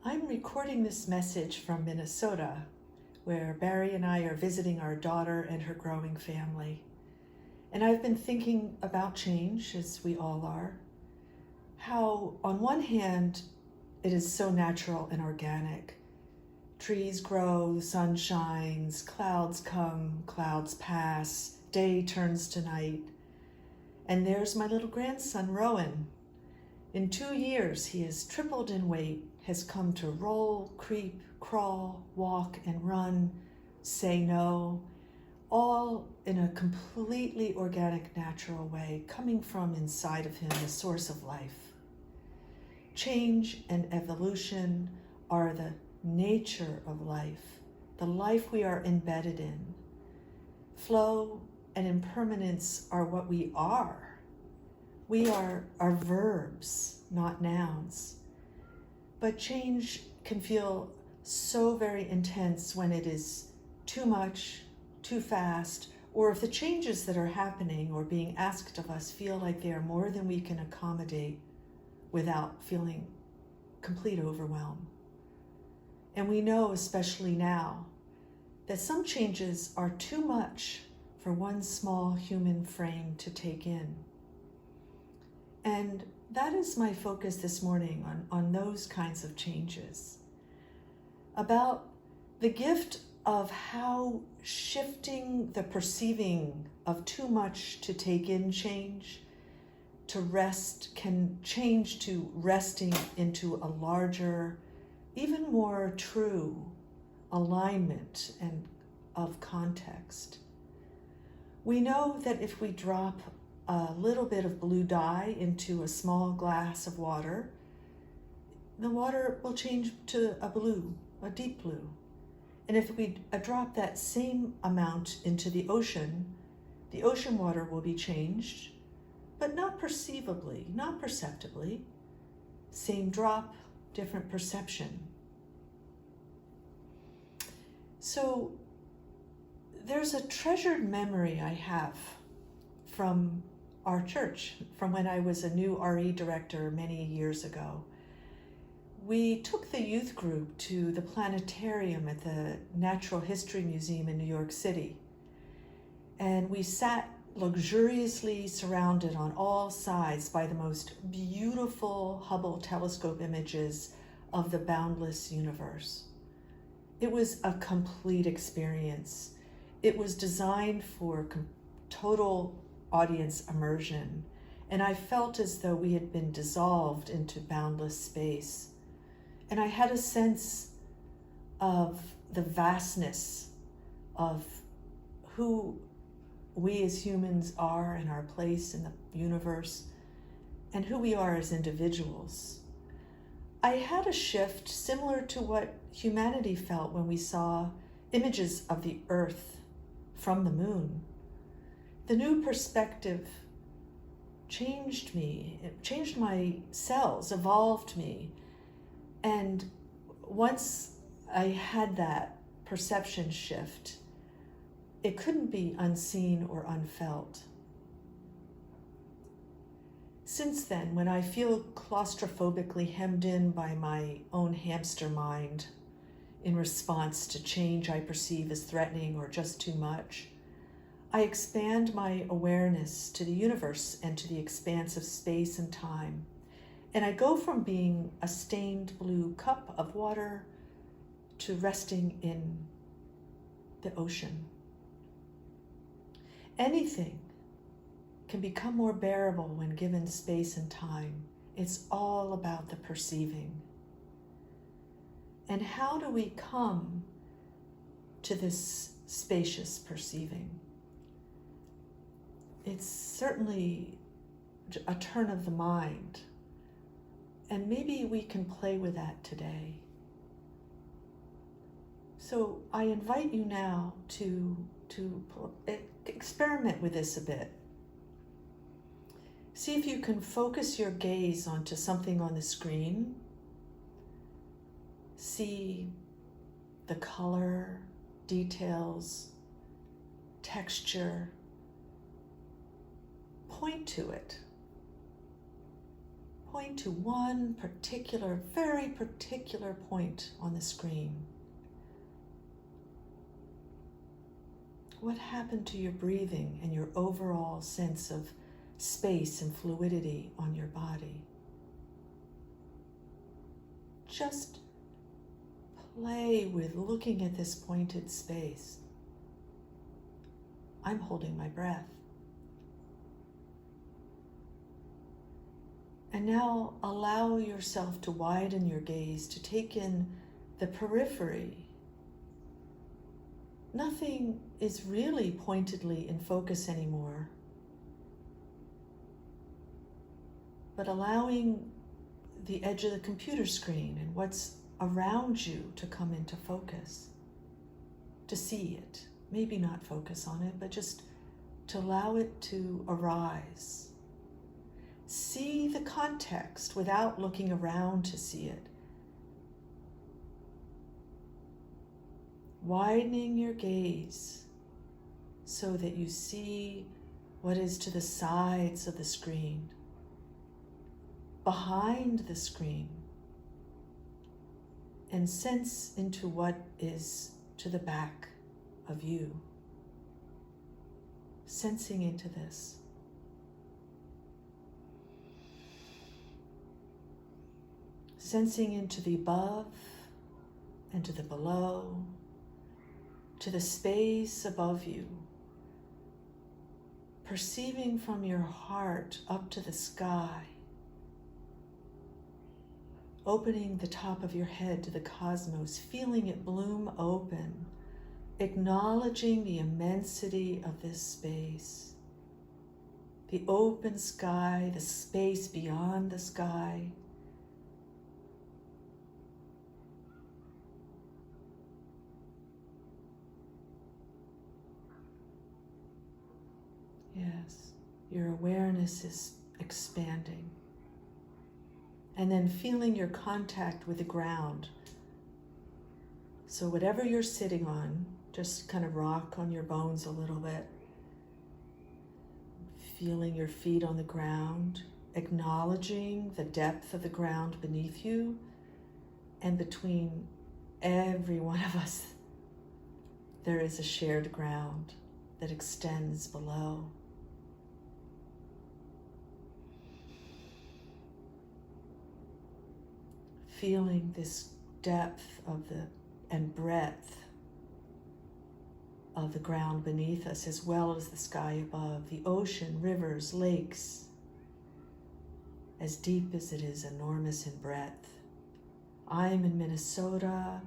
I'm recording this message from Minnesota, where Barry and I are visiting our daughter and her growing family. And I've been thinking about change, as we all are, how on one hand, it is so natural and organic. Trees grow, the sun shines, clouds come, clouds pass, day turns to night. And there's my little grandson, Rowan. In 2 years, he has tripled in weight, has come to roll, creep, crawl, walk, and run, say no, all in a completely organic, natural way, coming from inside of him, the source of life. Change and evolution are the nature of life, the life we are embedded in. Flow and impermanence are what we are. We are verbs, not nouns. But change can feel so very intense when it is too much, too fast, or if the changes that are happening or being asked of us feel like they are more than we can accommodate without feeling complete overwhelm. And we know, especially now, that some changes are too much for one small human frame to take in. And that is my focus this morning on those kinds of changes. About the gift of how shifting the perceiving of too much to take in change, to rest, can change to resting into a larger, even more true alignment and of context. We know that if we drop a little bit of blue dye into a small glass of water, the water will change to a blue, a deep blue. And if we drop that same amount into the ocean water will be changed, but not perceivably, not perceptibly. Same drop, different perception. So there's a treasured memory I have from our church, from when I was a new RE director many years ago. We took the youth group to the planetarium at the Natural History Museum in New York City. And we sat luxuriously surrounded on all sides by the most beautiful Hubble telescope images of the boundless universe. It was a complete experience. It was designed for total audience immersion, and I felt as though we had been dissolved into boundless space. And I had a sense of the vastness of who we as humans are and our place in the universe, and who we are as individuals. I had a shift similar to what humanity felt when we saw images of the Earth from the moon. The new perspective changed me, it changed my cells, evolved me. And once I had that perception shift, it couldn't be unseen or unfelt. Since then, when I feel claustrophobically hemmed in by my own hamster mind in response to change I perceive as threatening or just too much, I expand my awareness to the universe and to the expanse of space and time. And I go from being a stained blue cup of water to resting in the ocean. Anything can become more bearable when given space and time. It's all about the perceiving. And how do we come to this spacious perceiving? It's certainly a turn of the mind, and maybe we can play with that today. So I invite you now to experiment with this a bit. See if you can focus your gaze onto something on the screen. See the color, details, texture. Point to it. point to one particular, very particular point on the screen. What happened to your breathing and your overall sense of space and fluidity on your body? Just play with looking at this pointed space. I'm holding my breath. And now allow yourself to widen your gaze, to take in the periphery. Nothing is really pointedly in focus anymore, but allowing the edge of the computer screen and what's around you to come into focus, to see it. Maybe not focus on it, but just to allow it to arise. See the context without looking around to see it. Widening your gaze so that you see what is to the sides of the screen, behind the screen, and sense into what is to the back of you. Sensing into this. Sensing into the above and to the below, to the space above you. Perceiving from your heart up to the sky. Opening the top of your head to the cosmos, feeling it bloom open. Acknowledging the immensity of this space. The open sky, the space beyond the sky. Yes, your awareness is expanding. And then feeling your contact with the ground. So whatever you're sitting on, just kind of rock on your bones a little bit. Feeling your feet on the ground, acknowledging the depth of the ground beneath you, and between every one of us, there is a shared ground that extends below. Feeling this depth of and breadth of the ground beneath us, as well as the sky above, the ocean, rivers, lakes, as deep as it is enormous in breadth. I'm in Minnesota,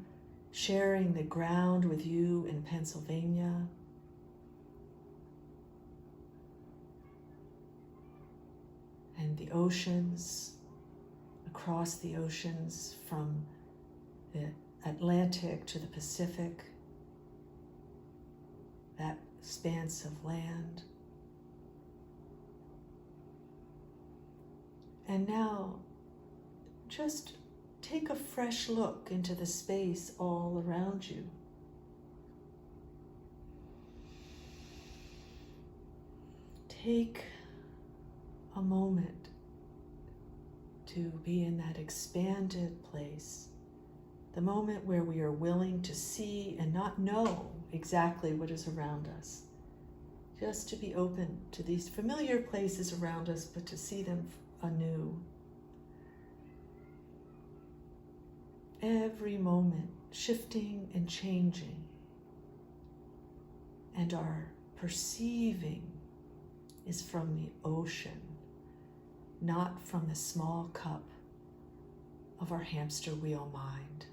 sharing the ground with you in Pennsylvania. And the oceans, across the oceans from the Atlantic to the Pacific, that expanse of land. And now, just take a fresh look into the space all around you. Take a moment to be in that expanded place, the moment where we are willing to see and not know exactly what is around us, just to be open to these familiar places around us, but to see them anew. Every moment shifting and changing, and our perceiving is from the ocean, not from the small cup of our hamster wheel mind.